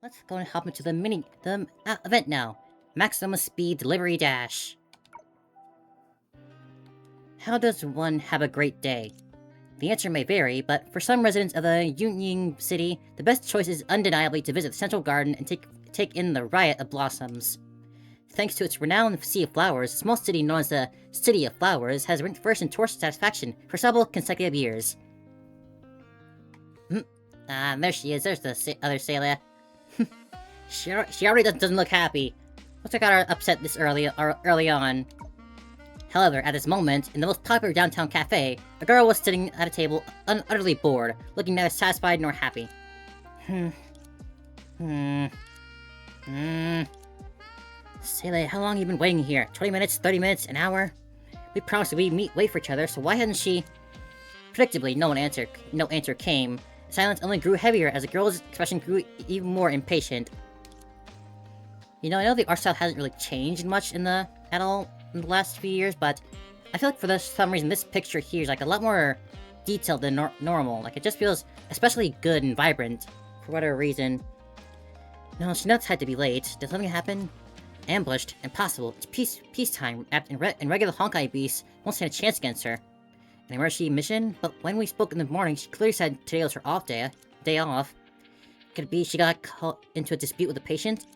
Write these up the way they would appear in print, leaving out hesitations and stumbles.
Let's go and hop into the event now. Maximum speed delivery dash. How does one have a great day? The answer may vary, but for some residents of the Union City, the best choice is undeniably to visit the Central Garden and take in the riot of blossoms. Thanks to its renowned Sea of Flowers, a small city known as the City of Flowers has ranked first in tourist satisfaction for several consecutive years. There she is. There's the other Seele. She already doesn't look happy. What's got her upset this early on? However, at this moment, in the most popular downtown cafe, a girl was sitting at a table utterly bored, looking neither satisfied nor happy. Seele, how long have you been waiting here? 20 minutes? 30 minutes? An hour? We promised that we'd wait for each other, so why hadn't she... Predictably, no answer came. The silence only grew heavier as the girl's expression grew even more impatient. You know, I know the art style hasn't really changed much at all in the last few years, but I feel like for some reason this picture here is like a lot more detailed than normal. Like, it just feels especially good and vibrant for whatever reason. No, she knows had to be late. Did something happen? Ambushed. Impossible. It's peacetime, and regular Honkai beasts won't stand a chance against her. An emergency mission? But when we spoke in the morning, she clearly said today was her day off. Could it be she got caught into a dispute with a patient?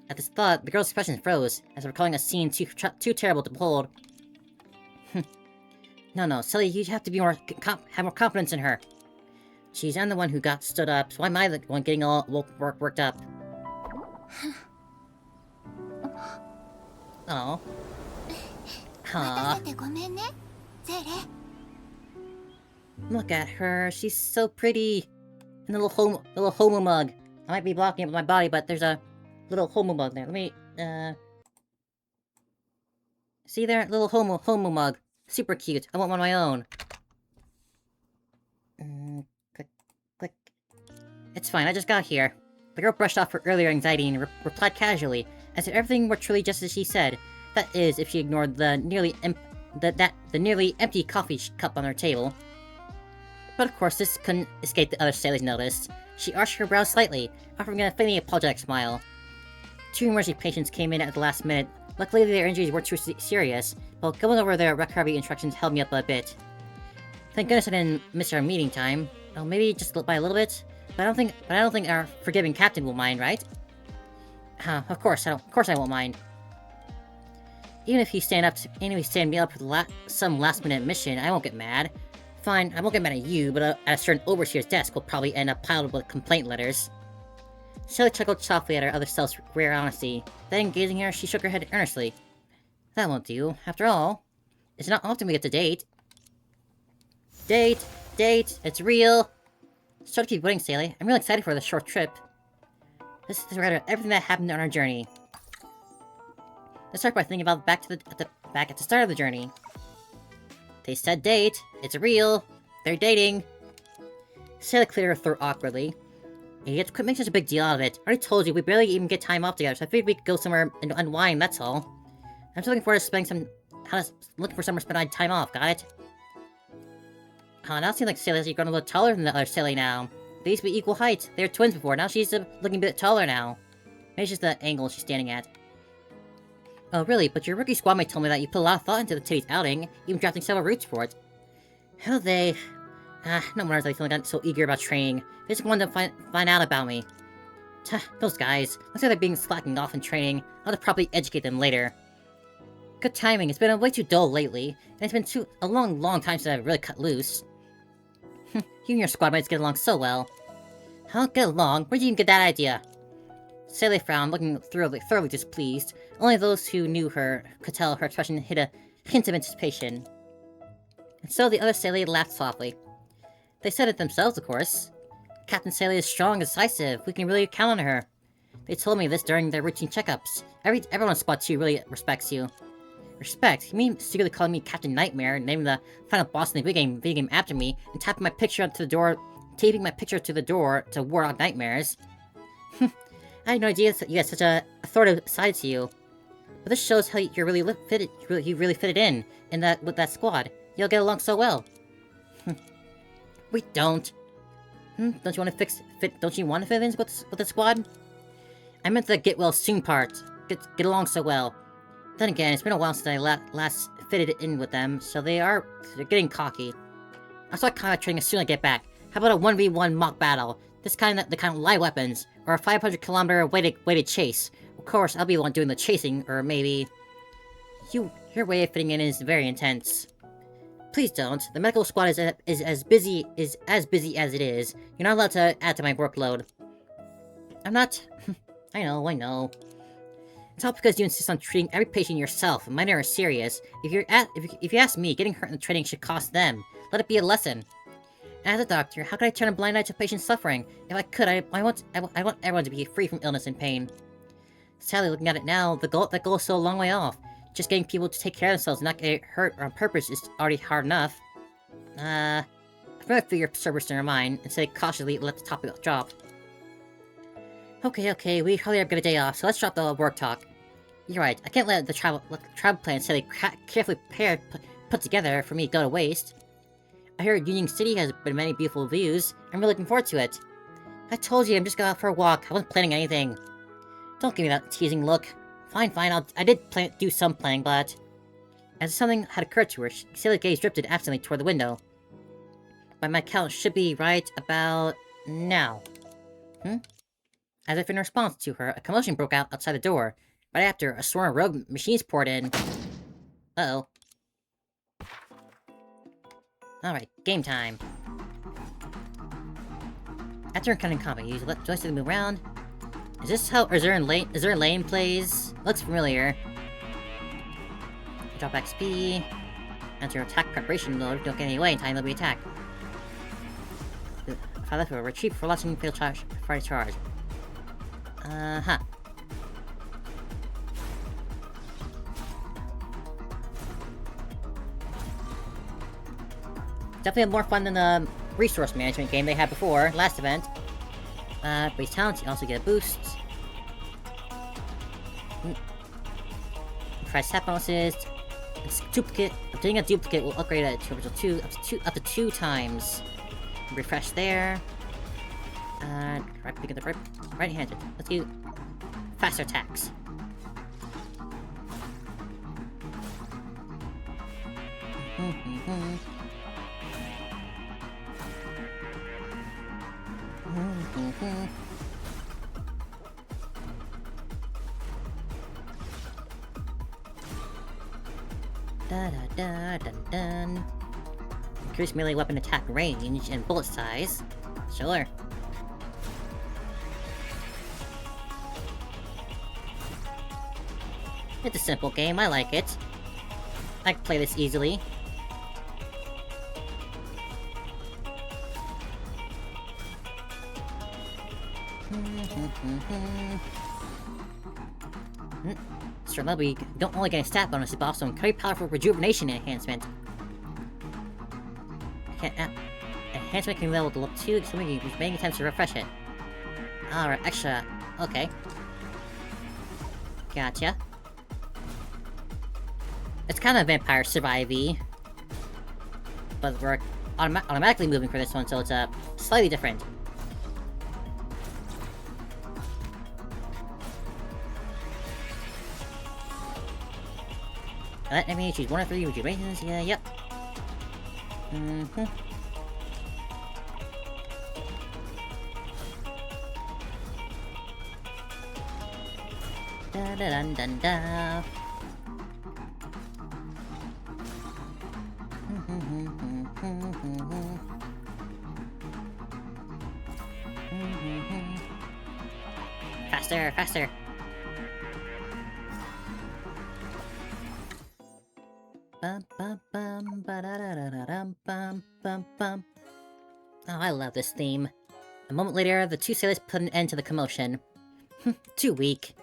At this thought, the girl's expression froze, as recalling a scene too terrible to behold. No, Seele, you have to be have more confidence in her. Geez, I'm the one who got stood up, so why am I the one getting all worked up? Oh. Huh. Look at her, she's so pretty. And the little homo mug. I might be blocking it with my body, but there's a little homo mug there. Let me, see there? Little homo mug. Super cute. I want one of my own. Click. It's fine, I just got here. The girl brushed off her earlier anxiety and replied casually, as if everything were truly just as she said. That is, if she ignored the nearly empty coffee cup on her table. But of course, this couldn't escape the other Seele's notice. She arched her brows slightly, offering a faintly apologetic smile. 2 emergency patients came in at the last minute. Luckily, their injuries weren't too serious, but going over their recovery instructions held me up a bit. Thank goodness I didn't miss our meeting time. Oh, maybe just by a little bit. But I don't think our forgiving captain will mind, right? Of course I won't mind. Even if he stand me up for some last-minute mission, I won't get mad. Fine, I won't get mad at you, but at a certain overseer's desk will probably end up piled with complaint letters. Seele chuckled softly at her other self's rare honesty. Then, gazing at her, she shook her head earnestly. That won't do. After all, it's not often we get to date. Date! It's real! Sorry to keep waiting, Seele. I'm really excited for this short trip. This is rather everything that happened on our journey. Let's start by thinking about back at the start of the journey. They said date. It's real. They're dating. Seele cleared her throat awkwardly. You quit making such a big deal out of it. I already told you, we barely even get time off together, so I figured we could go somewhere and unwind, that's all. I'm just looking forward to looking for somewhere to spend time off, got it? Now it seems like Seele's growing a little taller than the other Seele now. They used to be equal height. They were twins before, now she's looking a bit taller now. Maybe it's just the angle she's standing at. Oh, really? But your rookie squad mate told me that you put a lot of thought into the titties outing, even drafting several routes for it. How they... no wonder they feel so eager about training. They just wanted to find out about me. Those guys. Looks like they're being slacking off in training. I'll have to probably educate them later. Good timing. It's been way too dull lately, and it's been a long time since I've really cut loose. You and your squad mates get along so well. How get along? Where'd you even get that idea? Seele frowned, looking thoroughly displeased. Only those who knew her could tell her expression hid a hint of anticipation. And so the other Seele laughed softly. They said it themselves, of course. Captain Seele is strong and decisive. We can really count on her. They told me this during their routine checkups. Everyone on Squad 2 really respects you. Respect? You mean secretly calling me Captain Nightmare, naming the final boss in the video game after me, and taping my picture to the door to ward off nightmares? I had no idea that you had such a authoritative side to you. But this shows how you really fitted in with that squad. You'll get along so well. We don't. Don't you want to fit in with the squad? I meant the get well soon part. Get along so well. Then again, it's been a while since I last fitted in with them, so they're getting cocky. I'll start combat training as soon as I get back. How about a 1v1 mock battle? The kind of live weapons, or a 500-kilometer weighted chase. Of course, I'll be the one doing the chasing, or maybe... Your way of fitting in is very intense. Please don't. The medical squad is as busy as it is. You're not allowed to add to my workload. I'm not... I know. It's all because you insist on treating every patient yourself. Minor or serious. If you ask me, getting hurt in the training should cost them. Let it be a lesson. As a doctor, how could I turn a blind eye to patient suffering? If I could, I want everyone to be free from illness and pain. Sadly, looking at it now, that goal is still a long way off. Just getting people to take care of themselves and not get hurt on purpose is already hard enough. I'd rather feel your service in your mind, and say cautiously let the topic drop. Okay, we hardly ever get a day off, so let's drop the work talk. You're right, I can't let the travel plan say carefully put together for me to go to waste. I hear Union City has been many beautiful views. I'm really looking forward to it. I told you I'm just going out for a walk. I wasn't planning anything. Don't give me that teasing look. Fine, I did do some planning, but... As something had occurred to her, Seele's gaze drifted absently toward the window. By my count, should be right about... now. As if in response to her, a commotion broke out outside the door. Right after, a swarm of rogue machines poured in. Uh-oh. Alright, game time. After encountering combat, use left joystick to move around. Is this how is there lane plays? Looks familiar. Drop XP. Enter attack preparation mode. Don't get any way in time they'll be attacked. If I left for a retreat for launching fatal charge before I charge. Definitely more fun than the resource management game they had before, last event. Base talents, you also get a boost. Try stat bonuses. It's duplicate. Obtaining a duplicate will upgrade it to up to 2 times. Refresh there. Right-handed. Let's do faster attacks. Dun. Increase melee weapon attack range and bullet size. Sure. It's a simple game, I like it. I can play this easily. Sure, we don't only get a stat bonus, but also a very powerful rejuvenation enhancement. Enhancement can be leveled to level 2, so we can use many attempts to refresh it. Alright, extra. Okay. Gotcha. It's kind of Vampire Survive-y. But we're automatically moving for this one, so it's slightly different. Let me choose 1 or 3 rejuvenations. Yeah, yep. Da. Faster. Oh, I love this theme. A moment later, the two sailors put an end to the commotion. Too weak.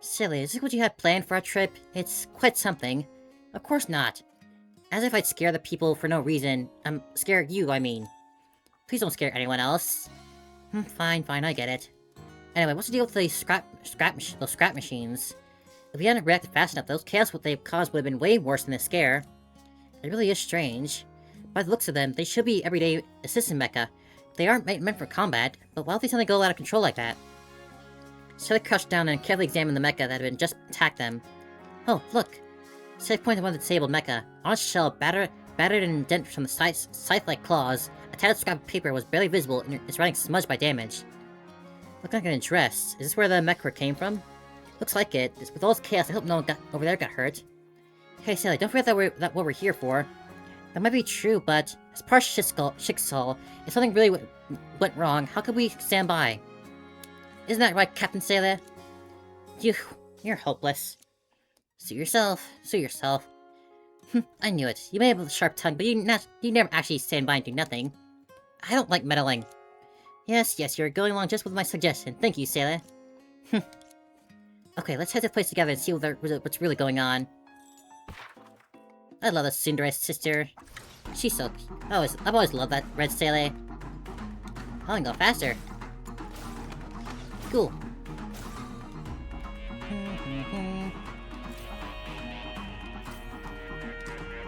Silly, is this what you had planned for our trip? It's quite something. Of course not. As if I'd scare the people for no reason. Scare you, I mean. Please don't scare anyone else. Fine, I get it. Anyway, what's the deal with these those scrap machines? If we hadn't reacted fast enough, those chaos what they've caused would have been way worse than the scare. It really is strange. By the looks of them, they should be everyday assistant mecha. They aren't meant for combat, but why would they suddenly go out of control like that? Seele crouched down and carefully examined the mecha that had just attacked them. Oh, look! Seele pointed to one of the disabled mecha. On its shell, battered and indented from the scythe-like claws, a tattered scrap of paper was barely visible and its writing smudged by damage. Looking like an address. Is this where the mecha came from? Looks like it. With all this chaos, I hope no one over there got hurt. Hey, Seele, don't forget that what we're here for. That might be true, but as part of Jigsaw, if something really went wrong, how could we stand by? Isn't that right, Captain Seele? You're hopeless. Sue yourself. I knew it. You may have a sharp tongue, but you never actually stand by and do nothing. I don't like meddling. Yes, you're going along just with my suggestion. Thank you, Seele. Okay, let's head to the place together and see what's really going on. I love the tsundere sister. She's so cute. I've always loved that red Seele. I can go faster. Cool.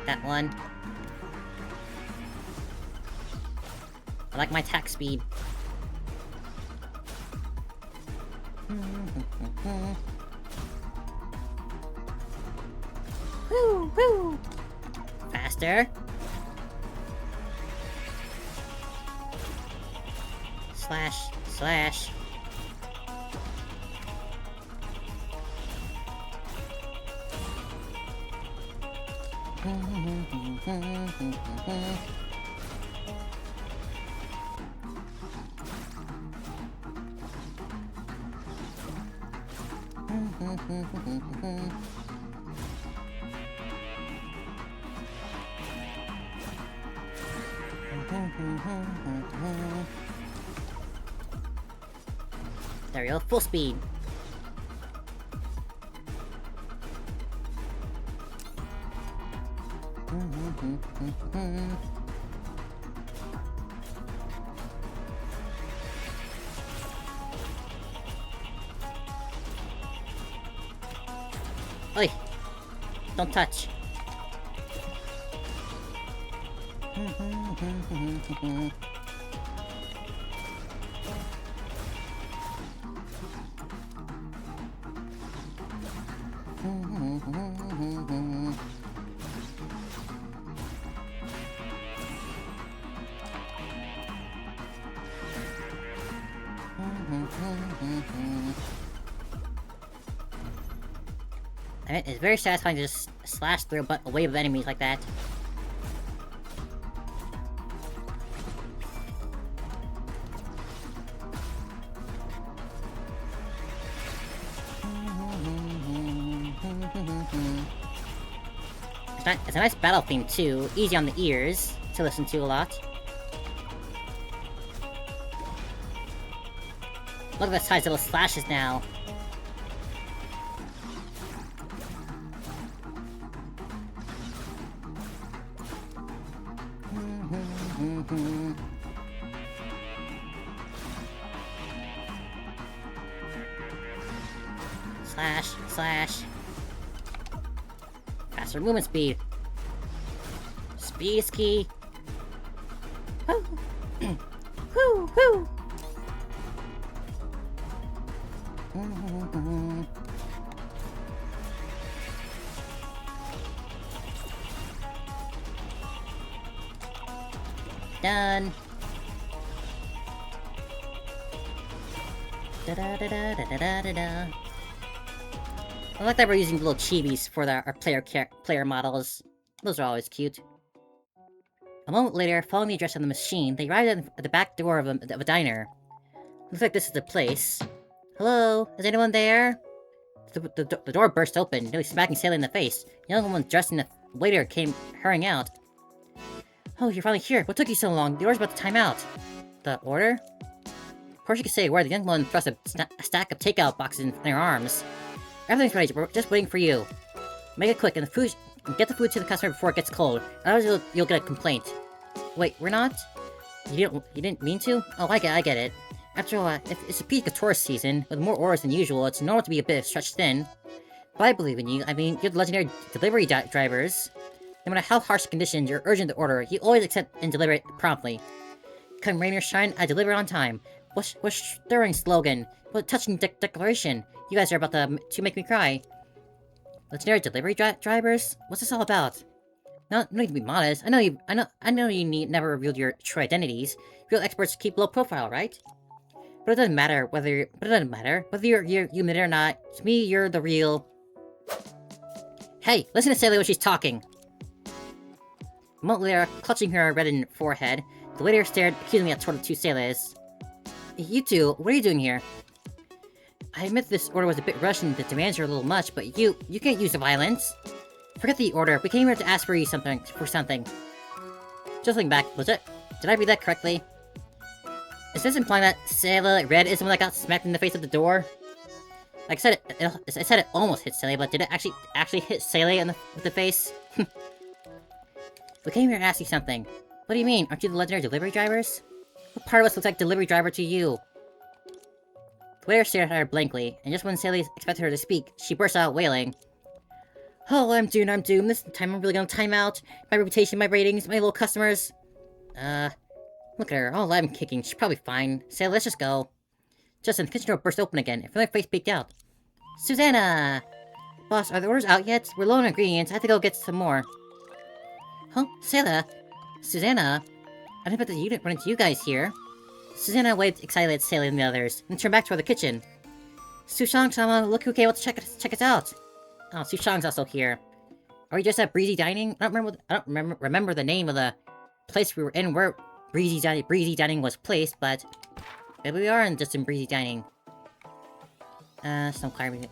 That one. I like my attack speed. Woo! Faster. Slash. There we go, full speed. Oi! Don't touch. I mean, it's very satisfying to just slash through a wave of enemies like that. It's a nice battle theme too, easy on the ears to listen to a lot. Look at the size of those slashes now. Slash. Faster movement speed. Speed is key. Woo! Woo! Done. Da-da-da-da-da-da-da-da. I like that we're using little chibis for our player models. Those are always cute. A moment later, following the address on the machine, they arrived at the back door of a diner. Looks like this is the place. Hello? Is anyone there? The door burst open, nearly smacking Seele in the face. A young woman dressed in a waiter came hurrying out. Oh, you're finally here. What took you so long? The order's about to time out. The order? Before she could say a word, the young woman thrust a stack of takeout boxes in her arms. Everything's ready. We're just waiting for you. Make it quick and get the food to the customer before it gets cold. Otherwise, you'll get a complaint. Wait, we're not? You didn't mean to? Oh, I get it. After all, if it's a peak of tourist season, with more orders than usual, it's normal to be a bit stretched thin. But I believe in you. I mean, you're the legendary delivery drivers. No matter how harsh conditions or urgent the order, you always accept and deliver it promptly. Come rain or shine, I deliver on time. What stirring slogan? What touching declaration? You guys are about to make me cry. Legendary delivery drivers? What's this all about? No need to be modest. I know you never revealed your true identities. Real experts keep low profile, right? But it doesn't matter whether you're you admit it or not. To me, you're the real. Hey, listen to Seele when she's talking. A moment later, clutching her reddened forehead, the waiter stared accusingly toward the two Seeles. You two, what are you doing here? I admit this order was a bit rushed and the demands are a little much, but you can't use the violence. Forget the order. We came here to ask for something. Just looking back, was it? Did I read that correctly? Is this implying that Seele Red is the one that got smacked in the face at the door? Like I said, it almost hit Seele, but did it actually hit Seele in the face? We came here to ask you something. What do you mean? Aren't you the legendary delivery drivers? What part of us looks like delivery driver to you? The waiter stared at her blankly, and just when Seele expected her to speak, she burst out wailing. Oh, I'm doomed. This time I'm really gonna time out. My reputation, my ratings, my little customers. Look at her, all I'm kicking. She's probably fine. Seele, let's just go. Just then, the kitchen door burst open again, and her face peeked out. Susanna! Boss, are the orders out yet? We're low on ingredients. I have to go get some more. Huh? Seele? Susanna? I didn't bet that you didn't run into you guys here. Susanna waved excitedly at Seele and the others, and turned back toward the kitchen. Sushang-sama, look who came out to check us out. Oh, Sushang's also here. Are we just at Breezy Dining? I don't remember the name of the place we were in where Breezy Dining was placed, but maybe we are just in Breezy Dining. Some requirement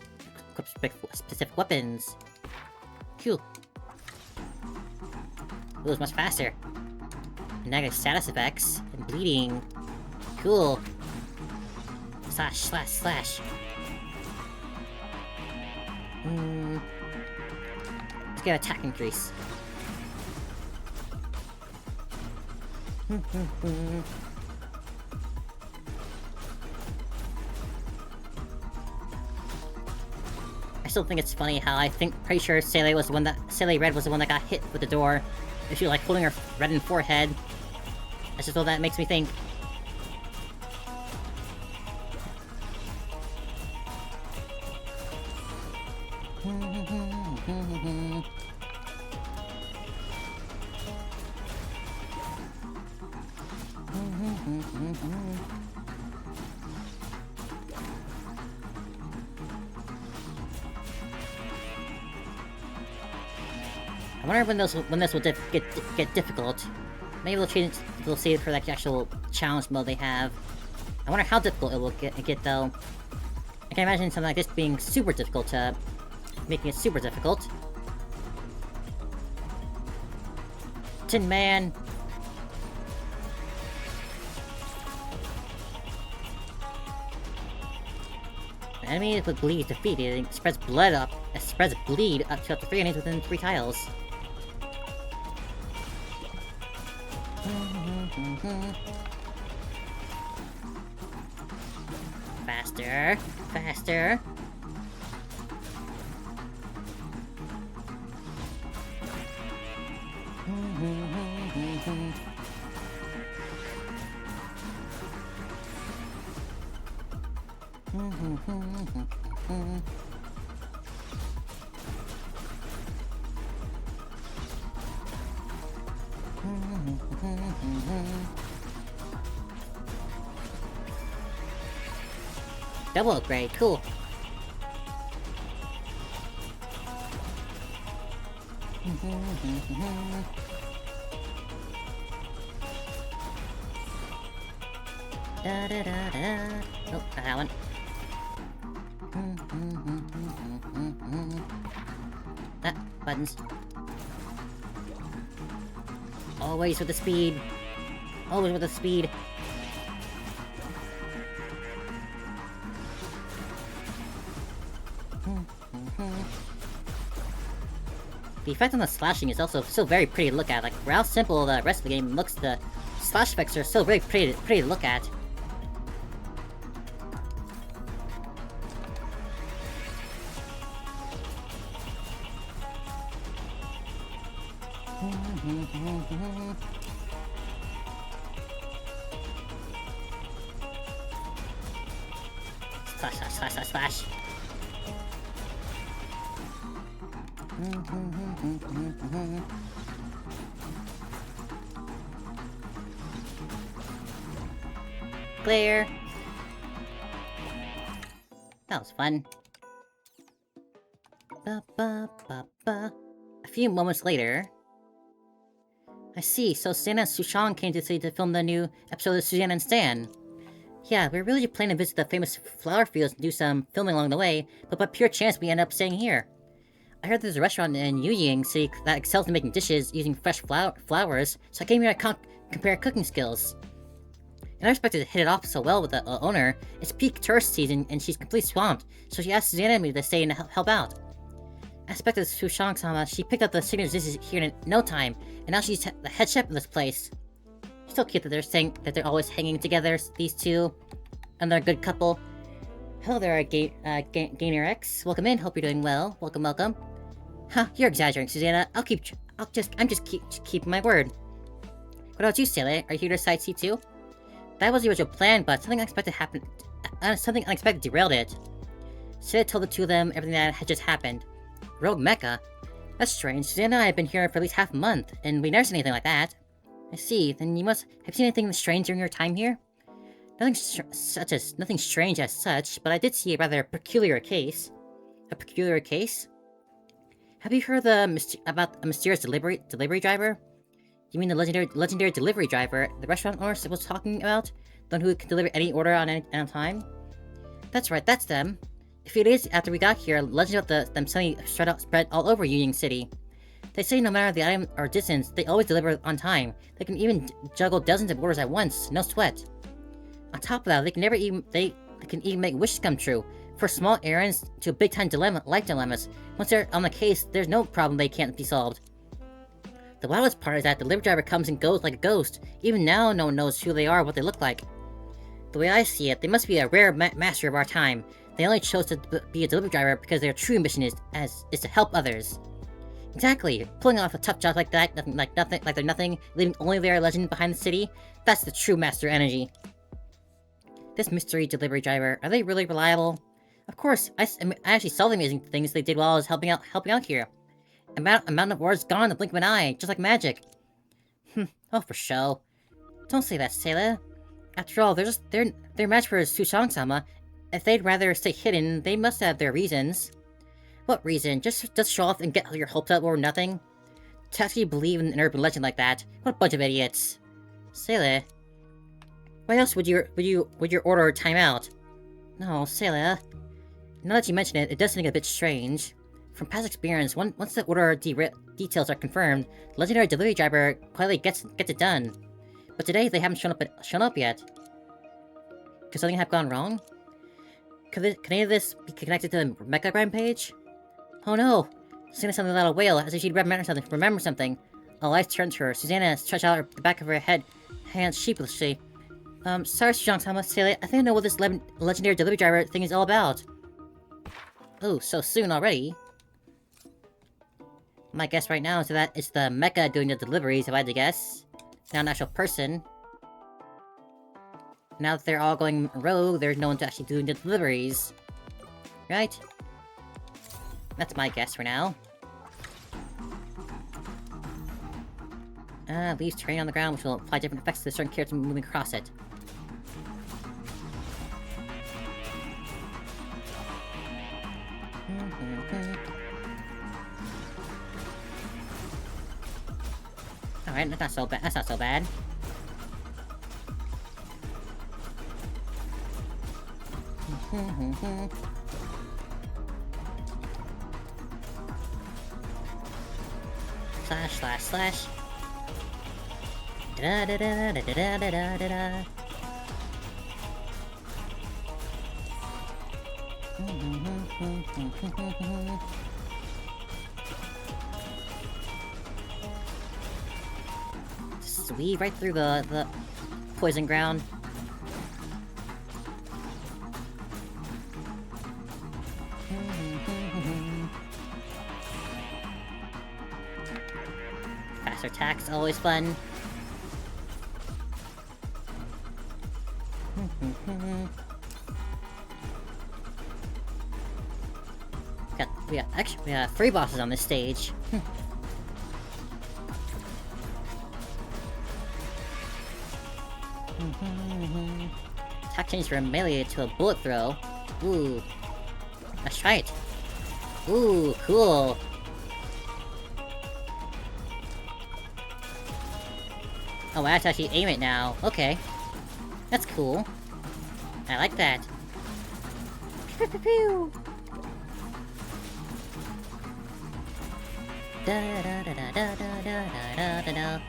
equip specific weapons. Cool. It was much faster. Negative status effects and bleeding. Cool. Slash. Let's get attack increase. I still think it's funny how pretty sure Seele Red was the one that got hit with the door. And she was like holding her reddened forehead. That's just all that makes me think. I wonder when this will get difficult. Maybe they'll save it for like the actual challenge mode they have. I wonder how difficult it will get though. I can imagine something like this being super difficult to making it super difficult. Tin Man. The enemy with bleed is defeated and spreads bleed up to up to 3 enemies within 3 tiles. Faster. Double upgrade, cool. Oh, that one. Buttons. Always with the speed. Always with the speed. The effect on the slashing is also still very pretty to look at. Like, for how simple the rest of the game looks, the slash effects are still very pretty to look at. slash. Clear. That was fun. A few moments later... I see, so Stan and Sushang came to city to film the new episode of Suzanne and Stan. Yeah, we were really planning to visit the famous flower fields and do some filming along the way, but by pure chance we ended up staying here. I heard there's a restaurant in Yuying City that excels in making dishes using fresh flowers, so I came here to compare cooking skills. And I expected to hit it off so well with the owner. It's peak tourist season and she's completely swamped, so she asked Susanna and me to stay and help out. I expected Sushang-sama, she picked up the signature dishes here in no time, and now she's the head chef of this place. It's so cute that they're saying that they're always hanging together, these two, and they're a good couple. Hello there, Gainer X. Welcome in, hope you're doing well. Welcome, welcome. Huh, you're exaggerating, Susanna. I'm just keeping my word. What about you, Seele? Are you here to sightsee too? That was the original plan, but something unexpected happened. Something unexpected derailed it. Seele told the two of them everything that had just happened. Rogue mecha? That's strange. Susanna and I have been here for at least half a month, and we never seen anything like that. I see. Then you must have seen anything strange during your time here? Nothing strange as such, but I did see a rather peculiar case. A peculiar case? Have you heard about a mysterious delivery driver? You mean the legendary delivery driver the restaurant owner was talking about? The one who can deliver any order on any time? That's right, that's them. A few days after we got here, legend about them suddenly spread all over Yuying City. They say no matter the item or distance, they always deliver on time. They can even juggle dozens of orders at once, no sweat. On top of that, they can even make wishes come true, for small errands to big-time life dilemmas. Once they're on the case, there's no problem they can't be solved. The wildest part is that the delivery driver comes and goes like a ghost. Even now, no one knows who they are or what they look like. The way I see it, they must be a rare master of our time. They only chose to be a delivery driver because their true mission is to help others. Exactly. Pulling off a tough job like that, like they're nothing, leaving only their legend behind the city, that's the true master energy. This mystery delivery driver, are they really reliable? Of course, I actually saw the amazing things they did while I was helping out here. Amount of words gone in the blink of an eye, just like magic. Oh, for show. Don't say that, Seele. After all, they're match for Sushang-sama. If they'd rather stay hidden, they must have their reasons. What reason? Just show off and get your hopes up or nothing? To actually believe in an urban legend like that? What a bunch of idiots. Seele. Why else would your order time out? No, Seele. Now that you mention it, it does seem a bit strange. From past experience, once the order details are confirmed, the legendary delivery driver quietly gets it done. But today they haven't shown up yet. Could something have gone wrong? Could any of this be connected to the mecha rampage? Oh no! Susanna sounded like a wail, as if she'd remember something. A light turned to her. Susanna stretched out the back of her head, hands sheepishly. Sorry, Sushang-sama, Seele, I think I know what this legendary delivery driver thing is all about. Oh, so soon already? My guess right now is that it's the mecha doing the deliveries, if I had to guess. Not an actual person. Now that they're all going rogue, there's no one to actually doing the deliveries. Right? That's my guess for now. Leaves terrain on the ground, which will apply different effects to certain characters moving across it. Alright, that's not so bad. That's not so bad. Slash. Da da da da da da da da da. Just weave right through the poison ground. Faster attacks, always fun. We got 3 bosses on this stage. Attack change from melee to a bullet throw. Ooh. Let's try it. Ooh, cool. Oh, I have to actually aim it now. Okay. That's cool. I like that. Pew pew pew! Da da da da da da da da da.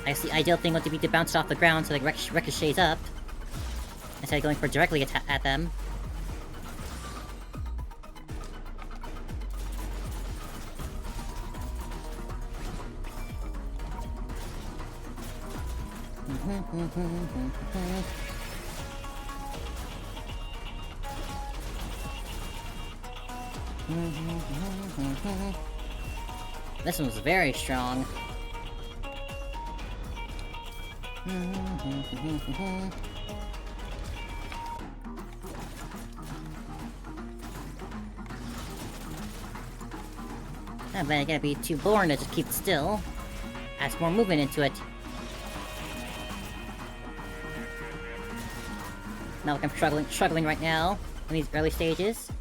I guess the ideal thing would be to bounce it off the ground so it ricochets up, instead of going for directly at them. This one's very strong. Not bad, I gotta be too boring to just keep still. Adds more movement into it. Not like I'm struggling right now in these early stages.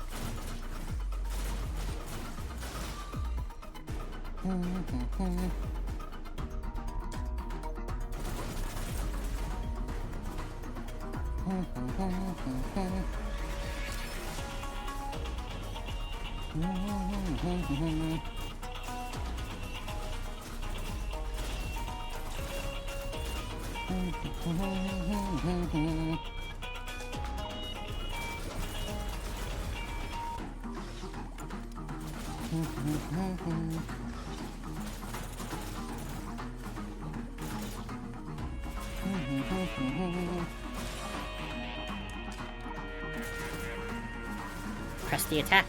Press the attack.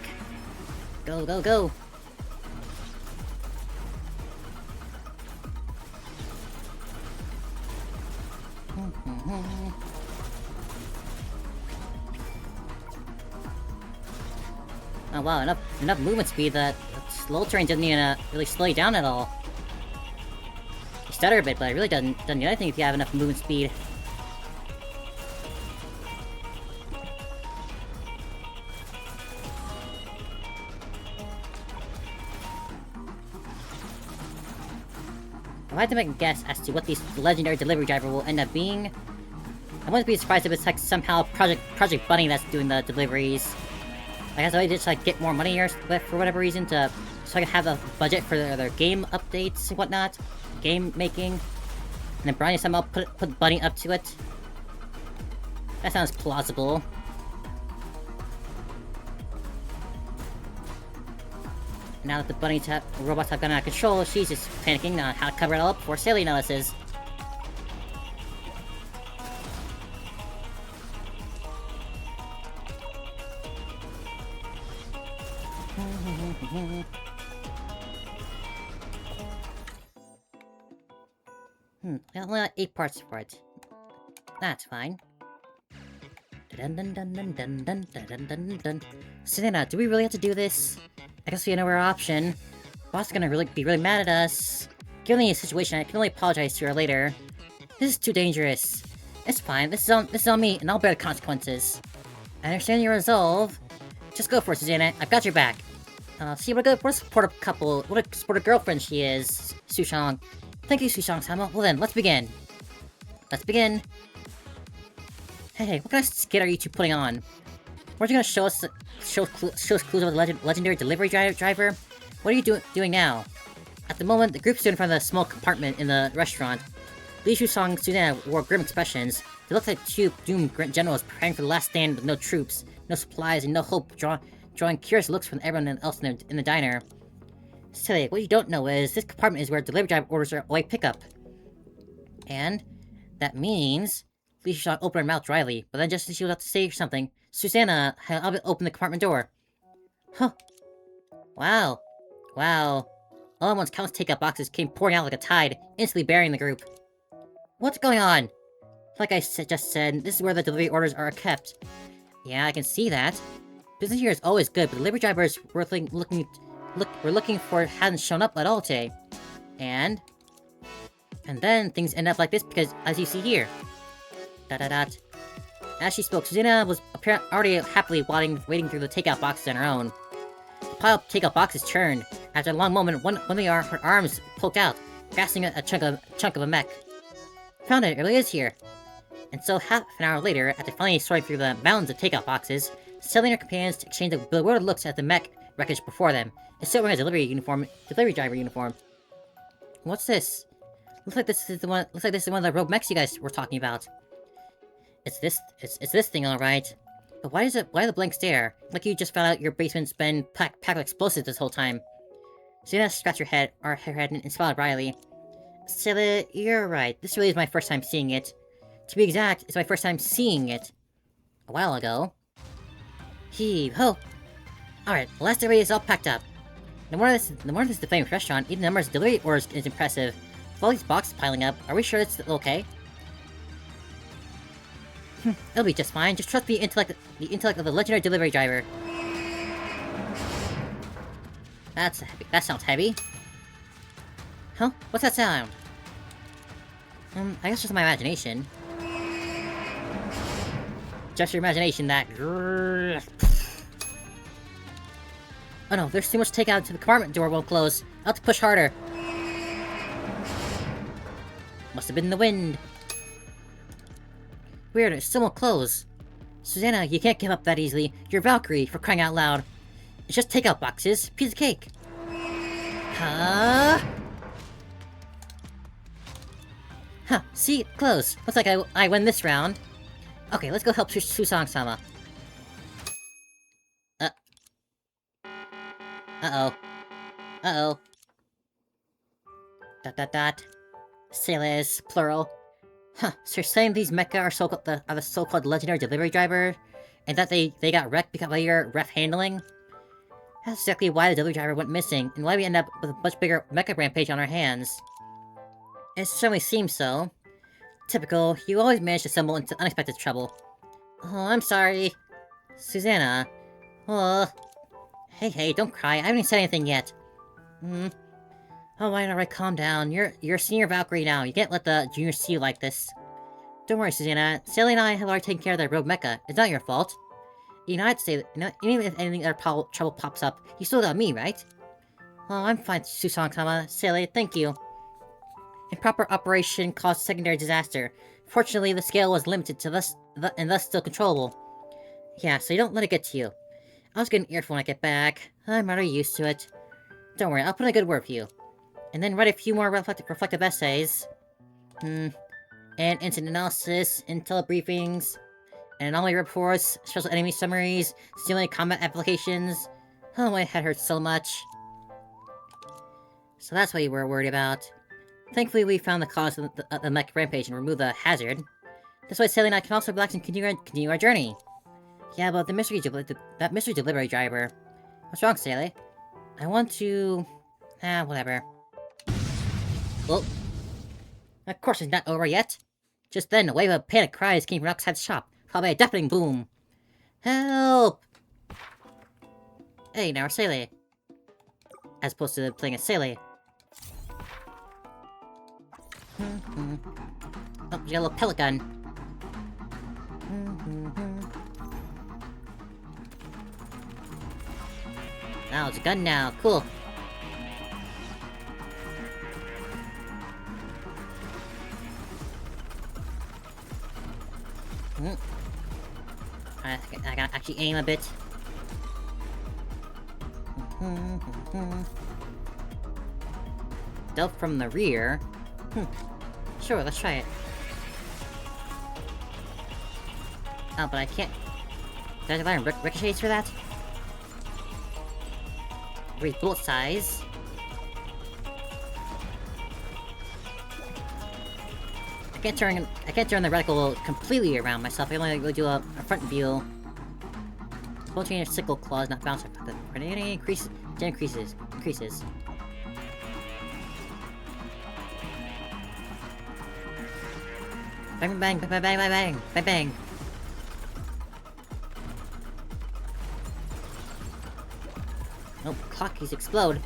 Go, go, go! Oh wow, enough movement speed that slow terrain doesn't even really slow you down at all. You stutter a bit, but it really doesn't do anything if you have enough movement speed. If I had to make a guess as to what the legendary delivery driver will end up being, I wouldn't be surprised if it's like somehow Project Bunny that's doing the deliveries. I guess I just like get more money or for whatever reason so I can have a budget for their game updates and whatnot, game making, and then Brian somehow put Bunny up to it. That sounds plausible. Now that the bunny robots have gone out of control, she's just panicking on how to cover it all up before Seele notices. I only got 8 parts for it. That's fine. Dun dun dun dun dun dun dun dun dun. Susanna, do we really have to do this? I guess we have no other option. Boss is gonna be really mad at us. Given the situation, I can only apologize to her later. This is too dangerous. It's fine. This is on me, and I'll bear the consequences. I understand your resolve. Just go for it, Susanna. I've got your back. See what a supportive couple, what a supportive girlfriend she is, Sushang. Thank you, Sushang-sama. Well then, let's begin. Let's begin. Hey, what kind of skit are you two putting on? Weren't you gonna show us clues of the legendary delivery driver? What are you doing now? At the moment, the group stood in front of a small compartment in the restaurant. Li Shusong and Susanna wore grim expressions. They looked like two doomed generals preparing for the last stand with no troops, no supplies, and no hope, drawing curious looks from everyone else in the diner. Silly, what you don't know is, this compartment is where delivery driver orders are away pickup. And that means... Li Shusong opened her mouth dryly, but then just as she was about to say something, Susanna had opened the compartment door. Huh. Wow. Wow. All at once, countless takeout boxes came pouring out like a tide, instantly burying the group. What's going on? Like I just said, this is where the delivery orders are kept. Yeah, I can see that. Business here is always good, but the delivery drivers we're looking for hadn't shown up at all today. And then things end up like this because, as you see here, As she spoke, Susanna was already happily waiting through the takeout boxes on her own. The pile of takeout boxes churned. After a long moment, one of her arms poked out, grasping a chunk of a mech. Found it really is here. And so half an hour later, after finally sorting through the mountains of takeout boxes, Seele and her companions exchanged bewildered looks at the mech wreckage before them. It's still wearing a delivery driver uniform. What's this? Looks like this is one of the rogue mechs you guys were talking about. It's this thing, alright. But why the blank stare? Like you just found out your basement's been packed with explosives this whole time. Susanna scratched her head and smiled wryly. Seele, you're right. This really is my first time seeing it. To be exact, it's my first time seeing it. A while ago. Heave-ho! Alright, the last area is all packed up. No more this is the famous restaurant, even the number of delivery orders is impressive. With all these boxes piling up, are we sure it's okay? It'll be just fine. Just trust the intellect of the legendary delivery driver. That's heavy. That sounds heavy. Huh? What's that sound? I guess just my imagination. Just your imagination, that... Oh no, there's too much takeout to the compartment door won't close. I'll have to push harder. Must have been the wind. Weird, it still won't close. Susanna, you can't give up that easily. You're Valkyrie, for crying out loud. It's just takeout boxes. Piece of cake. Huh? Huh, see? Close. Looks like I win this round. Okay, let's go help Susang-sama. Uh-oh. Uh-oh. ... Seele's, plural. Huh, so you're saying these mecha are the so-called legendary delivery driver? And that they got wrecked because of your rough handling? That's exactly why the delivery driver went missing, and why we end up with a much bigger mecha rampage on our hands. It certainly seems so. Typical, you always manage to stumble into unexpected trouble. Oh, I'm sorry. Susanna. Oh. Hey, don't cry, I haven't even said anything yet. Alright, calm down. You're a senior Valkyrie now. You can't let the junior see you like this. Don't worry, Susanna. Seele and I have already taken care of that rogue mecha. It's not your fault. Even if anything other trouble pops up, you still got me, right? Oh, I'm fine, Susang-sama. Seele, thank you. Improper operation caused secondary disaster. Fortunately, the scale was limited to and thus still controllable. Yeah, so you don't let it get to you. I'll just get an earful when I get back. I'm already used to it. Don't worry, I'll put in a good word for you. And then write a few more reflective essays. And incident analysis, intel briefings, and anomaly reports, special enemy summaries, simulated combat applications. Oh, my head hurts so much. So that's what you were worried about. Thankfully, we found the cause of the mech rampage and removed the hazard. This way, Seele and I can also relax and continue our journey. Yeah, but that mystery delivery driver. What's wrong, Seele? I want to... whatever. Well, of course it's not over yet. Just then, a wave of panic cries came from outside the shop, followed by a deafening boom. Help! Hey, now we're Seele. As opposed to playing as Seele. Oh, you got a little pellet gun. Now it's a gun now. Cool. I gotta actually aim a bit. Stealth from the rear. Sure, let's try it. Oh, but I can't... Did I learn ricochets for that? Raise bullet size. I can't turn the reticle completely around myself. I can only really do a front view. Full chain of sickle claws, not bounce. Grenade increases. Increases. Bang, bang, bang, bang, bang, bang, bang, bang. Oh, clock keys explode.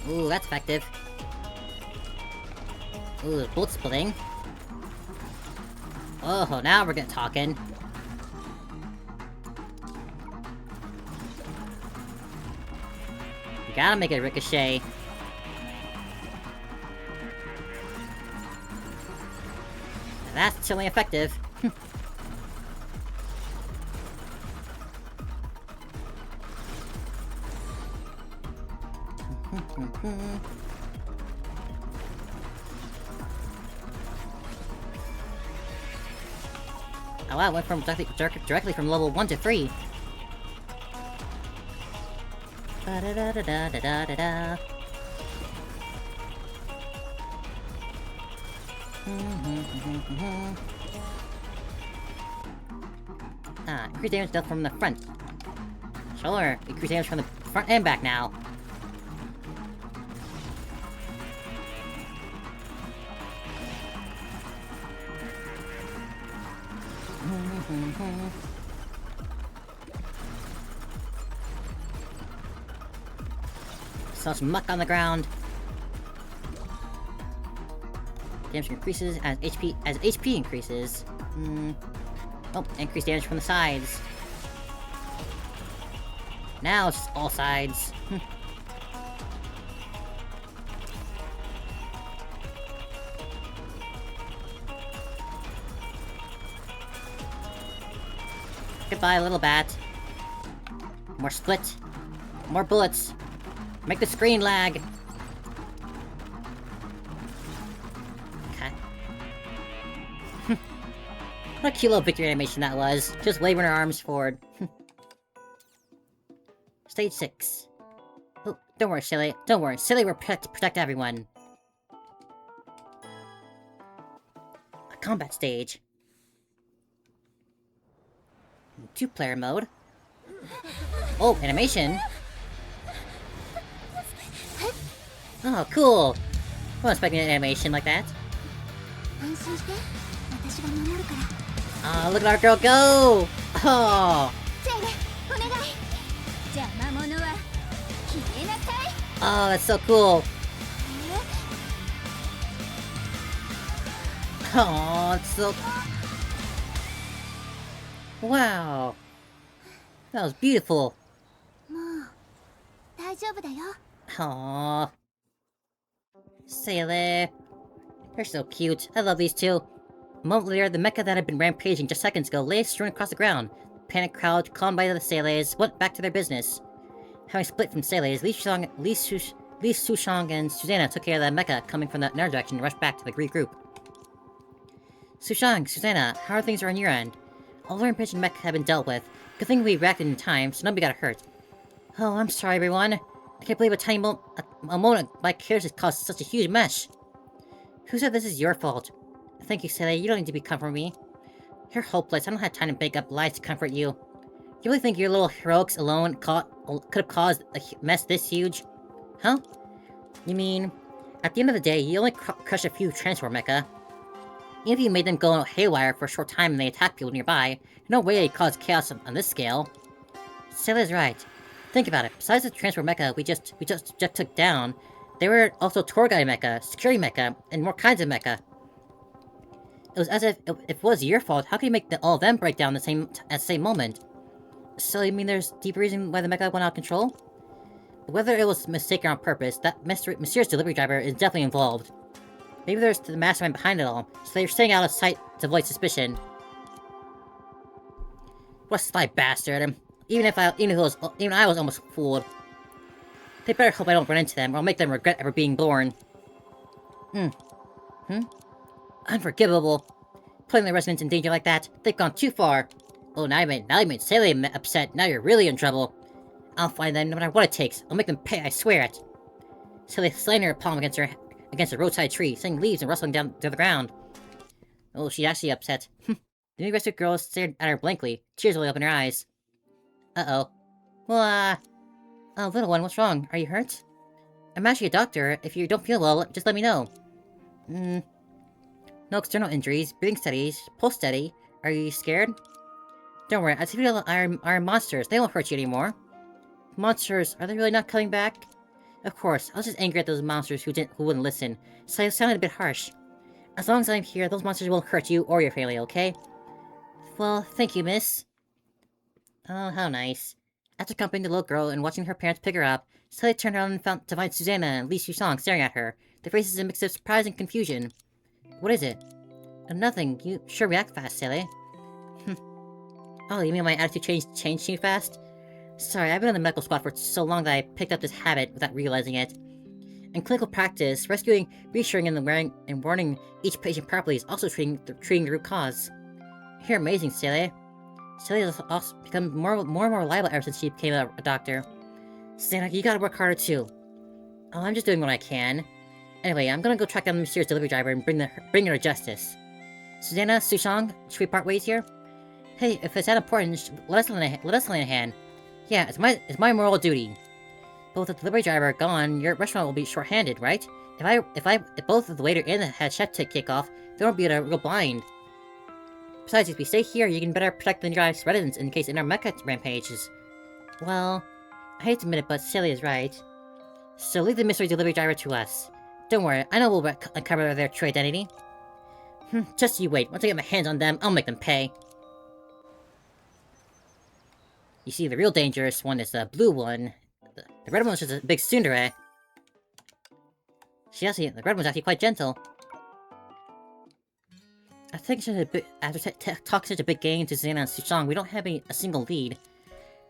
Ooh, that's effective. Ooh, bolt splitting. Oh, now we're getting talking. You gotta make it ricochet. That's certainly effective. Oh wow, it went from directly from level 1 to 3. Ba-da-da-da-da-da-da-da. Increase damage dealt from the front. Sure, increase damage from the front and back now. Saw some muck on the ground. Damage increases as HP increases. Oh, increased damage from the sides. Now it's all sides. Goodbye, little bat. More split. More bullets. Make the screen lag. Okay. What a cute little victory animation that was. Just waving her arms forward. Stage 6. Oh, don't worry, Seele. Don't worry. Seele will protect everyone. A combat stage. 2-player mode. Oh, animation. Oh, cool. I wasn't expecting an animation like that. Oh, look at our girl go! Oh! Oh, that's so cool. Oh, it's so... Wow. That was beautiful. Aww. Seele. They're so cute. I love these two. A moment later, the mecha that had been rampaging just seconds ago lay strewn across the ground. The panicked crowd, calmed by the Seeles, went back to their business. Having split from Seeles, Li Sushang and Susanna took care of the mecha coming from the other direction and rushed back to the regroup. Sushang, Susanna, how are things on your end? All the rampaging mecha have been dealt with. Good thing we reacted in time, so nobody got hurt. Oh, I'm sorry, everyone. I can't believe a moment like Chaos has caused such a huge mess. Who said this is your fault? Thank you, Seele. You don't need to be comforting me. You're hopeless. I don't have time to make up lies to comfort you. You really think your little heroics alone could have caused a mess this huge? Huh? You mean, at the end of the day, you only crushed a few transport mecha. Even if you made them go haywire for a short time and they attack people nearby, no way they caused chaos on this scale. Sele's right. Think about it. Besides the transport mecha we just took down, there were also tour guide mecha, security mecha, and more kinds of mecha. It was as if it was your fault. How can you make all of them break down at the same moment? So you mean there's deep reason why the mecha went out of control? But whether it was mistaken on purpose, that mysterious delivery driver is definitely involved. Maybe there's the mastermind behind it all, so they're staying out of sight to avoid suspicion. What a sly bastard! Even I was almost fooled. They better hope I don't run into them, or I'll make them regret ever being born. Unforgivable. Putting the residents in danger like that, they've gone too far. Oh, now you made Seele upset. Now you're really in trouble. I'll find them no matter what it takes. I'll make them pay, I swear it. Seele slamming her palm against a roadside tree, sending leaves and rustling down to the ground. Oh, she's actually upset. Didn't The newly rescued girl stared at her blankly, tears welling up in her eyes. Uh-oh. Well, oh, little one, what's wrong? Are you hurt? I'm actually a doctor. If you don't feel well, just let me know. No external injuries, breathing steady, pulse steady. Are you scared? Don't worry, I see people are monsters. They won't hurt you anymore. Monsters, are they really not coming back? Of course, I was just angry at those monsters who wouldn't listen, so I sounded a bit harsh. As long as I'm here, those monsters won't hurt you or your family, okay? Well, thank you, miss. Oh, how nice. After accompanying the little girl and watching her parents pick her up, Sally turned around and found to find Susanna and Li Shusong staring at her, their faces in a mix of surprise and confusion. What is it? Nothing. You sure react fast, Sally. Oh, you mean my attitude changed too fast? Sorry, I've been on the medical squad for so long that I picked up this habit without realizing it. In clinical practice, rescuing, reassuring, and warning each patient properly is also treating the root cause. You're amazing, Seele. Seele has also become more and more reliable ever since she became a doctor. Susanna, you gotta work harder too. Oh, I'm just doing what I can. Anyway, I'm gonna go track down the mysterious delivery driver and bring her to justice. Susanna, Sushang, should we part ways here? Hey, if it's that important, let us lend a hand. Yeah, it's my moral duty. But with the delivery driver gone, your restaurant will be short-handed, right? If both the waiter and the head chef kick off, they won't be able to go blind. Besides, if we stay here, you can better protect the nearby residents in case our mecha rampages. Well, I hate to admit it, but Seele is right. So leave the mystery delivery driver to us. Don't worry, I know we'll uncover their true identity. Just you wait. Once I get my hands on them, I'll make them pay. You see, the real dangerous one is the blue one. The red one's just a big tsundere. The red one's actually quite gentle. I think after talking such a big game to Xena and Sushang, we don't have a single lead.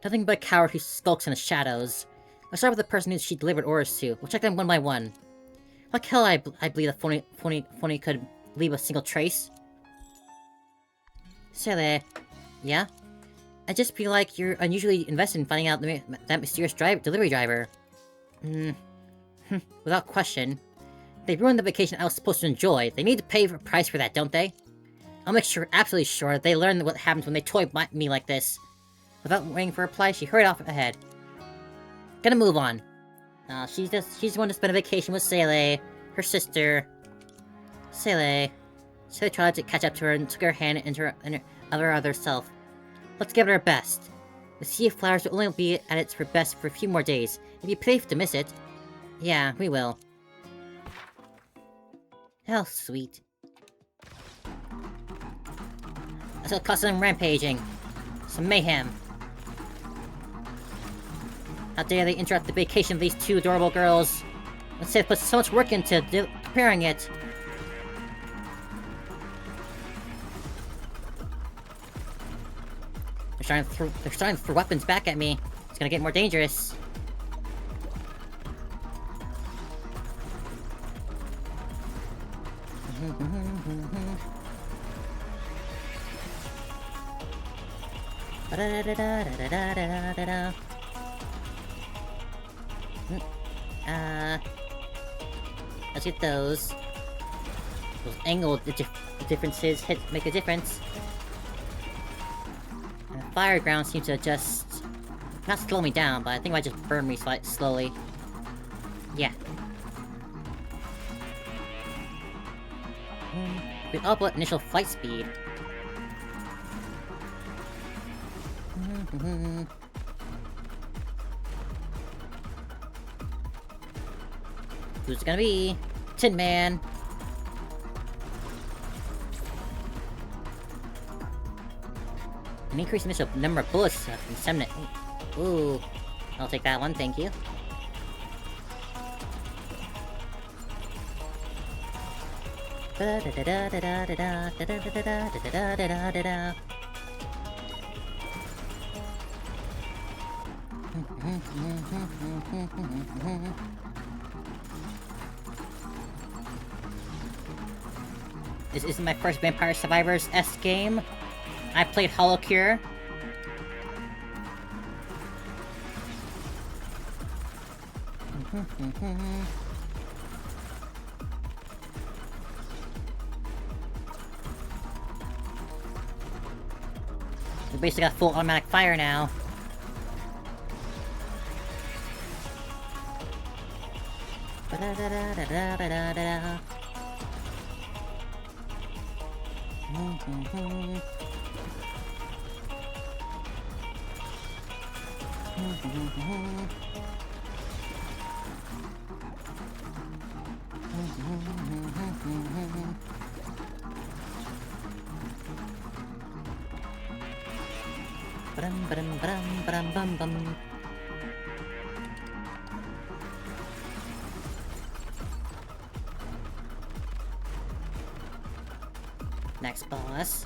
Nothing but a coward who skulks in the shadows. Let's start with the person who she delivered orders to. We'll check them one by one. Like hell I believe that phony could leave a single trace. Seele. Yeah? I just feel like you're unusually invested in finding out that mysterious delivery driver. Without question. They ruined the vacation I was supposed to enjoy. They need to pay a price for that, don't they? I'll make absolutely sure, they learn what happens when they toy me like this. Without waiting for a reply, she hurried off ahead. Gonna move on. She's the one to spend a vacation with Seele, her sister. Seele tried to catch up to her and took her hand into her other self. Let's give it our best. The Sea of Flowers will only be at its best for a few more days. It'd be safe to miss it. Yeah, we will. How sweet. Let's go cause some rampaging. Some mayhem. How dare they interrupt the vacation of these two adorable girls? Let's say they put so much work into preparing it. They're starting to throw weapons back at me. It's gonna get more dangerous. Let's get those. Those angle differences make a difference. And the fire ground seems to just not slow me down, but I think it might just burn me slowly. Yeah. We up initial flight speed. Who's it gonna be? Tin Man. An increased initial number of bullets from 7 to... Ooh. I'll take that one, thank you. This isn't my first Vampire Survivors-esque game. I played Hollow Cure. We basically got full automatic fire now. Ba-da-da-da-da-da-da-da. Ba-dum-ba-dum-ba-dum-ba-dum-bum-bum. Next boss.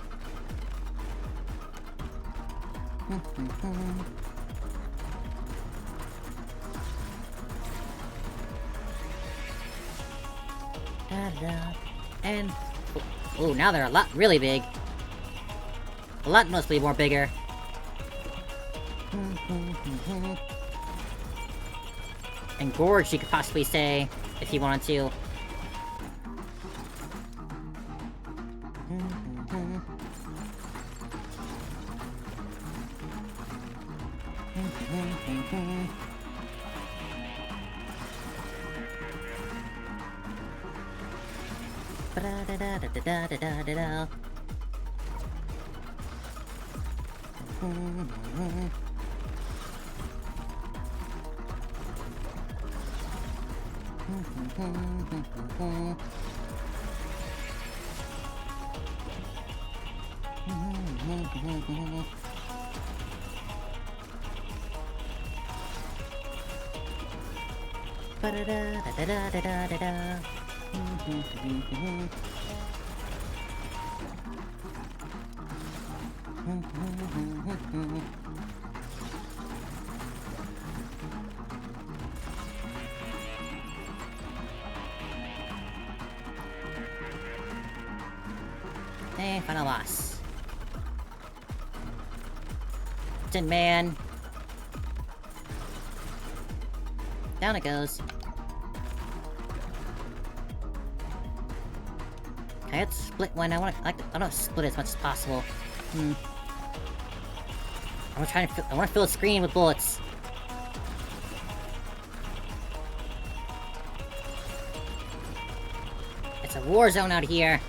Da-da. And oh, now they're a lot really big. A lot noticeably more bigger. And gorge, you could possibly say, if you wanted to. Ba-da-da-da-da-da-da-da-da. Ba-da-da-da-da-da-da-da. Hey, final boss. Tin Man. Down it goes. Can I hit split one? I want to split it as much as possible. I want to fill the screen with bullets. It's a war zone out here.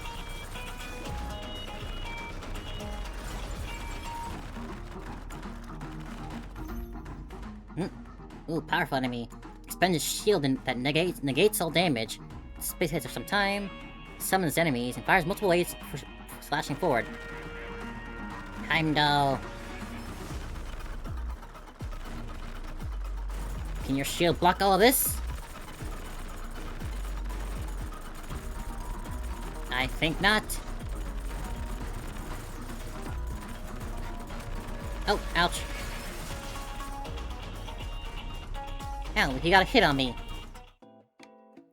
Ooh, powerful enemy. Expends his shield that negates all damage. Space hits for some time. Summons enemies and fires multiple waves for slashing forward. Heimdall. Can your shield block all of this? I think not. Oh, ouch. Ow, he got a hit on me.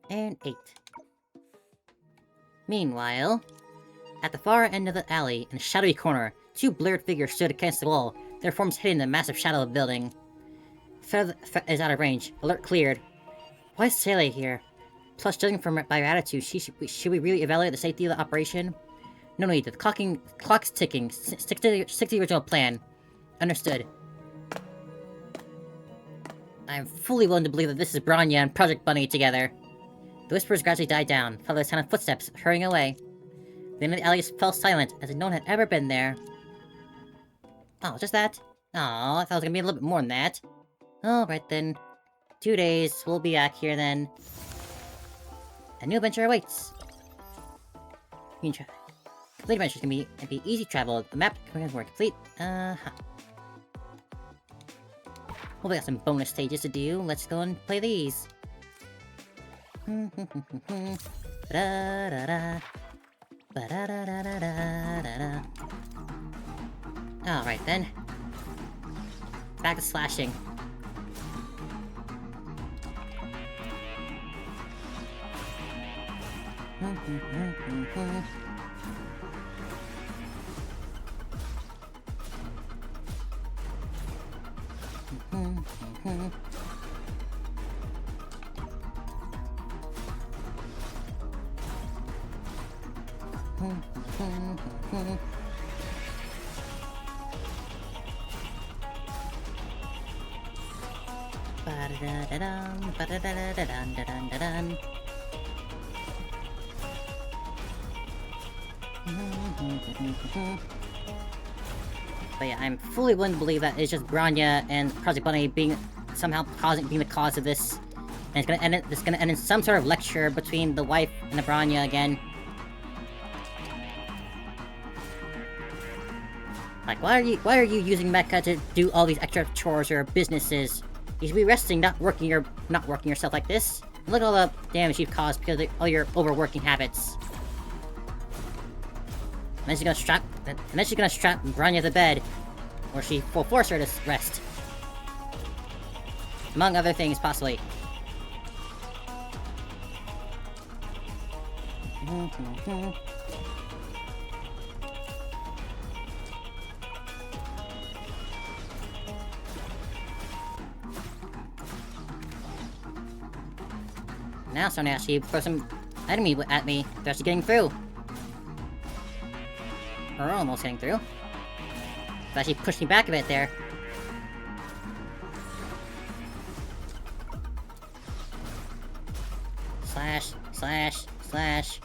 And 8. Meanwhile, at the far end of the alley, in a shadowy corner, 2 blurred figures stood against the wall, their forms hidden in the massive shadow of the building. Threat is out of range. Alert cleared. Why is Seele here? Plus, judging by your attitude, should we really evaluate the safety of the operation? No need. The clock's ticking. Stick to the original plan. Understood. I am fully willing to believe that this is Bronya and Project Bunny together. The whispers gradually died down, followed by the sound of footsteps hurrying away. The end of the alley fell silent, as if no one had ever been there. Oh, just that? Aw, I thought it was gonna be a little bit more than that. Alright then. 2 days, we'll be back here then. A new adventure awaits. Complete adventures can be easy travel. The map can be more complete. Well, we got some bonus stages to do. Let's go and play these. Alright then. Back to slashing. Ba-da-da-da-dum, ba-da-da-da-da-dun-da-dun-da-dun. But yeah, I'm fully willing to believe that it's just Grania and Project Bunny being the cause of this. And it's gonna end in some sort of lecture between the wife and the Branya again. Like, why are you using mecha to do all these extra chores or businesses? You should be resting, not working yourself like this. Look at all the damage you've caused because of all your overworking habits. And then she's gonna strap Branya to the bed, or she will force her to rest. Among other things, possibly. Now starting to actually throw some enemy at me. They're actually getting through. Or almost getting through. They actually pushed me back a bit there. Slash, slash, slash.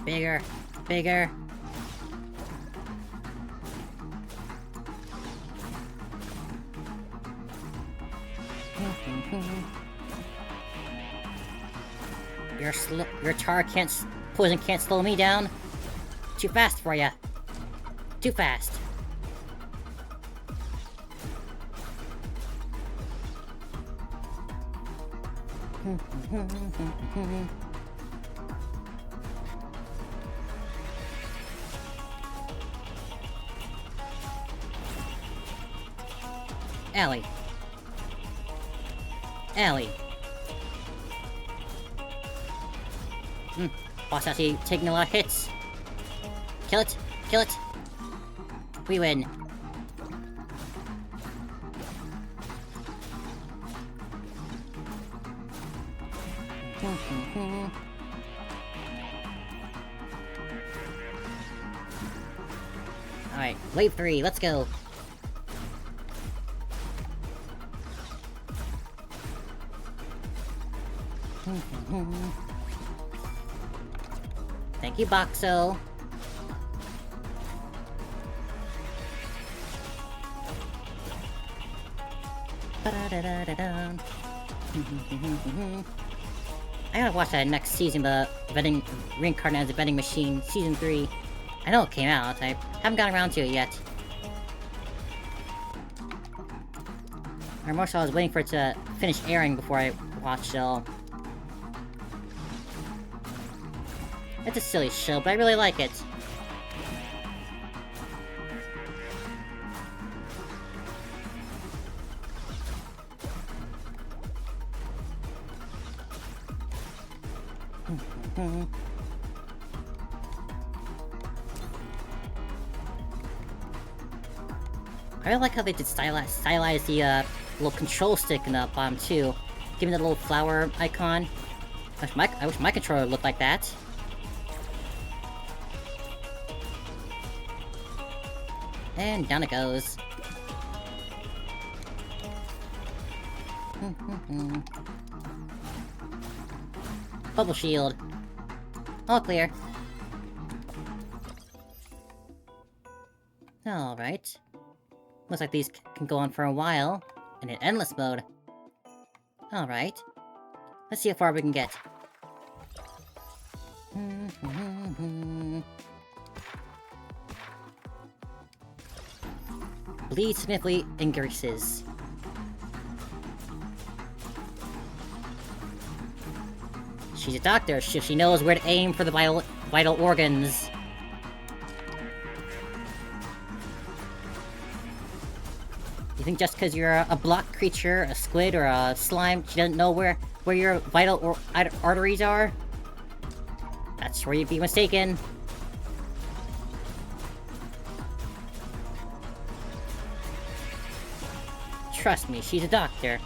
Bigger, bigger. Your poison can't slow me down. Too fast for ya. Too fast. Allie. Allie. Boss actually taking a lot of hits. Kill it. Kill it. We win. Alright, wave 3, let's go. Thank you, Boxo. I gotta watch that next season, the Reincarnated as a Vending Machine, Season 3. I know it came out, I haven't gotten around to it yet. Or more so, I was waiting for it to finish airing before I watched it all. It's a silly show, but I really like it. I really like how they did stylize the little control stick in the bottom too, giving it a little flower icon. I wish my controller looked like that. And down it goes. Bubble shield. All clear. Alright. Looks like these can go on for a while, in an endless mode. Alright. Let's see how far we can get. Bleed significantly increases. She's a doctor, she knows where to aim for the vital organs. You think just because you're a block creature, a squid, or a slime, she doesn't know where your vital arteries are? That's where you'd be mistaken. Trust me, she's a doctor.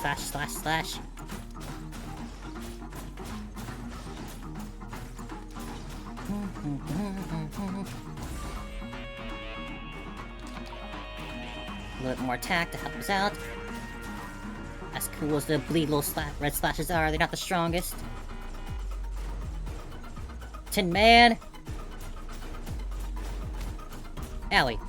Slash, slash, slash. A little bit more attack to help us out. As cool as the bleed little red slashes are, they're not the strongest. Tin Man! Owie.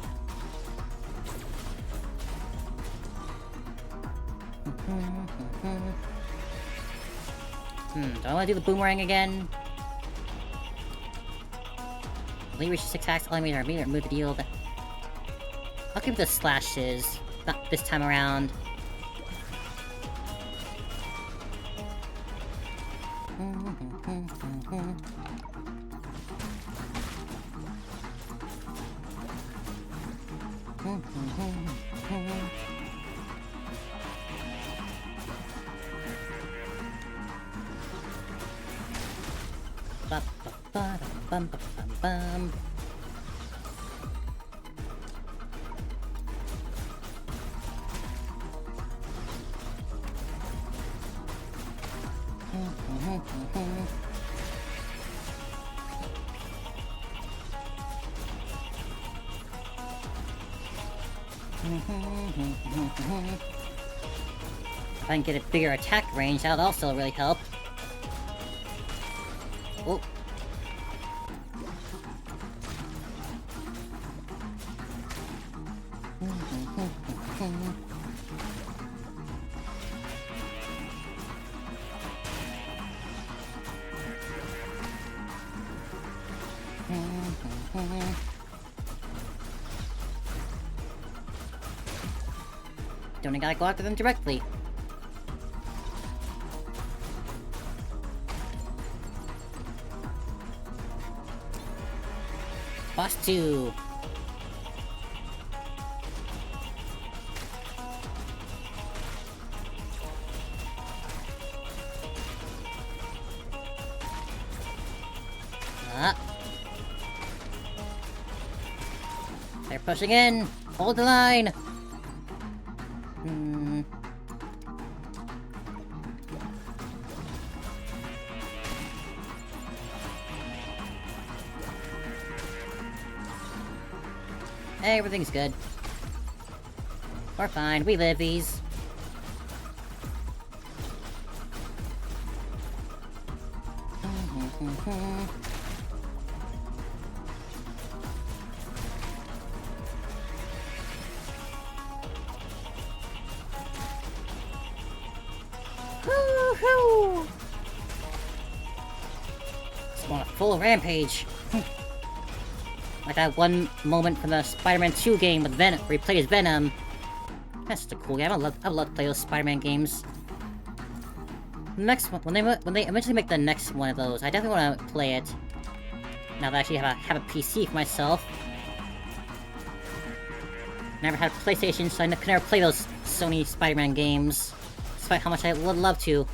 Do I want to do the boomerang again? Lee reaches 6 attacks, only made our immediate move to deal that. I'll give the slashes, not this time around. Bum. If I can get a bigger attack range, that would also really help. Oh. Don't gotta go after them directly. Boss 2. They're pushing in. Hold the line. Everything's good. We're fine. We live these. Woo-hoo! Just want a full rampage. Like that one moment from the Spider-Man 2 game with Venom, where he plays Venom. That's just a cool game. I would love to play those Spider-Man games. The next one, when they eventually make the next one of those, I definitely want to play it. Now that I actually have a PC for myself. Never had a PlayStation, so I could never play those Sony Spider-Man games, despite how much I would love to.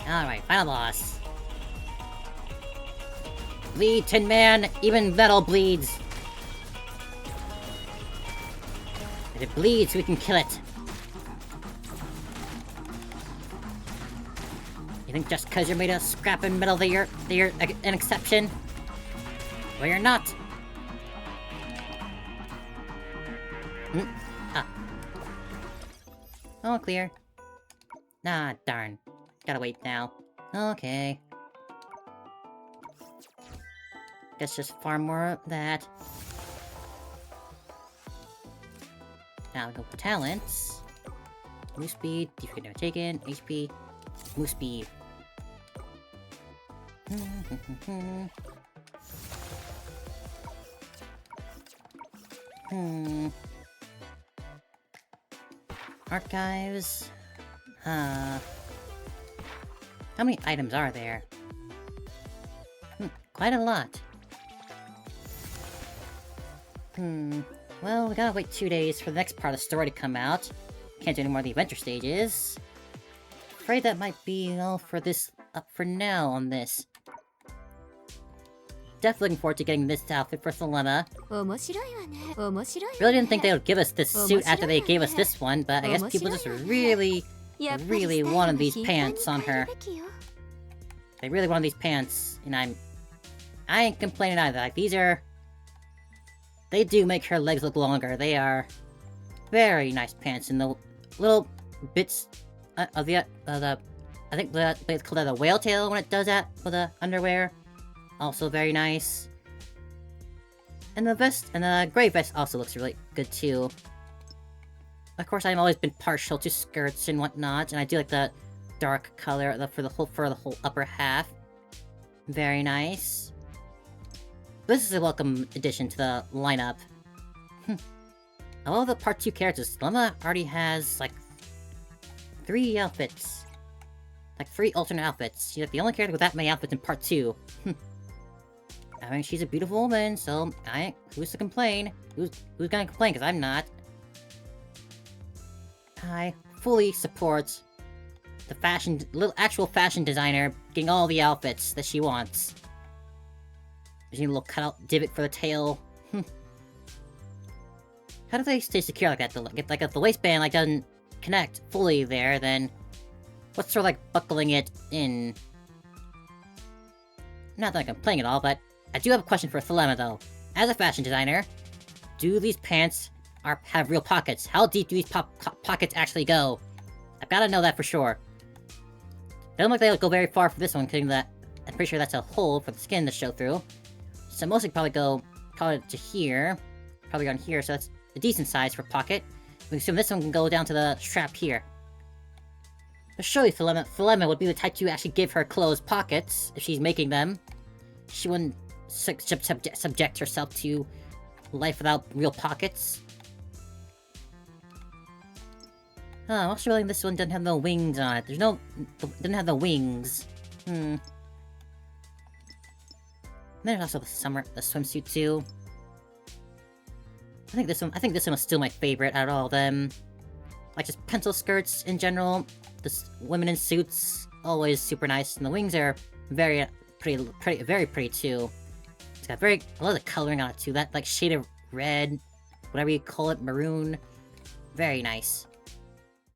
Alright, final boss. Bleed, Tin Man, even metal bleeds. If it bleeds, we can kill it. You think just cause you're made of scrap and metal that you're an exception? Well, you're not. All clear. Ah, darn. Gotta wait now. Okay. Guess just farm more of that. Now we go for talents. Move speed, defeat never taken, HP, move speed. Archives. How many items are there? Quite a lot. Well, we gotta wait 2 days for the next part of the story to come out. Can't do any more of the adventure stages. Afraid that might be all for this, for now on this. Definitely looking forward to getting this outfit for Selena. Really didn't think they would give us this suit after they gave us this one, but I guess people just really wanted these pants on her. They really wanted these pants, and I ain't complaining either. Like, they do make her legs look longer. They are very nice pants, and the little bits of the I think it's called a whale tail when it does that for the underwear. Also very nice. And the vest, and the gray vest also looks really good too. Of course, I've always been partial to skirts and whatnot, and I do like the dark color for the whole upper half. Very nice. This is a welcome addition to the lineup. Of all the Part 2 characters, Lemma already has, like, 3 outfits. Like, 3 alternate outfits. She's like the only character with that many outfits in Part 2. I mean, she's a beautiful woman, so who's to complain? Who's gonna complain, because I'm not. I fully support the actual fashion designer getting all the outfits that she wants. There's a little cutout divot for the tail. How do they stay secure like that? Like, if the waistband, like, doesn't connect fully there, then what's sort of, like, buckling it in? Not that I'm complaining at all, but I do have a question for Thelema, though. As a fashion designer, do these pants have real pockets? How deep do these pockets actually go? I've gotta know that for sure. They don't look like they'll go very far for this one, considering that I'm pretty sure that's a hole for the skin to show through. So mostly probably to here. Probably on here, so that's a decent size for pocket. We assume this one can go down to the strap here. But surely Thelema would be the type to actually give her clothes pockets, if she's making them. She wouldn't subject herself to life without real pockets. Oh, I'm also realizing this one doesn't have no wings on it. Doesn't have the wings. And there's also the swimsuit too. I think this one was still my favorite out of all of them. Like, just pencil skirts in general. This women in suits, always super nice, and the wings are very pretty too. It's got a lot of coloring on it too. That, like, shade of red, whatever you call it, maroon. Very nice.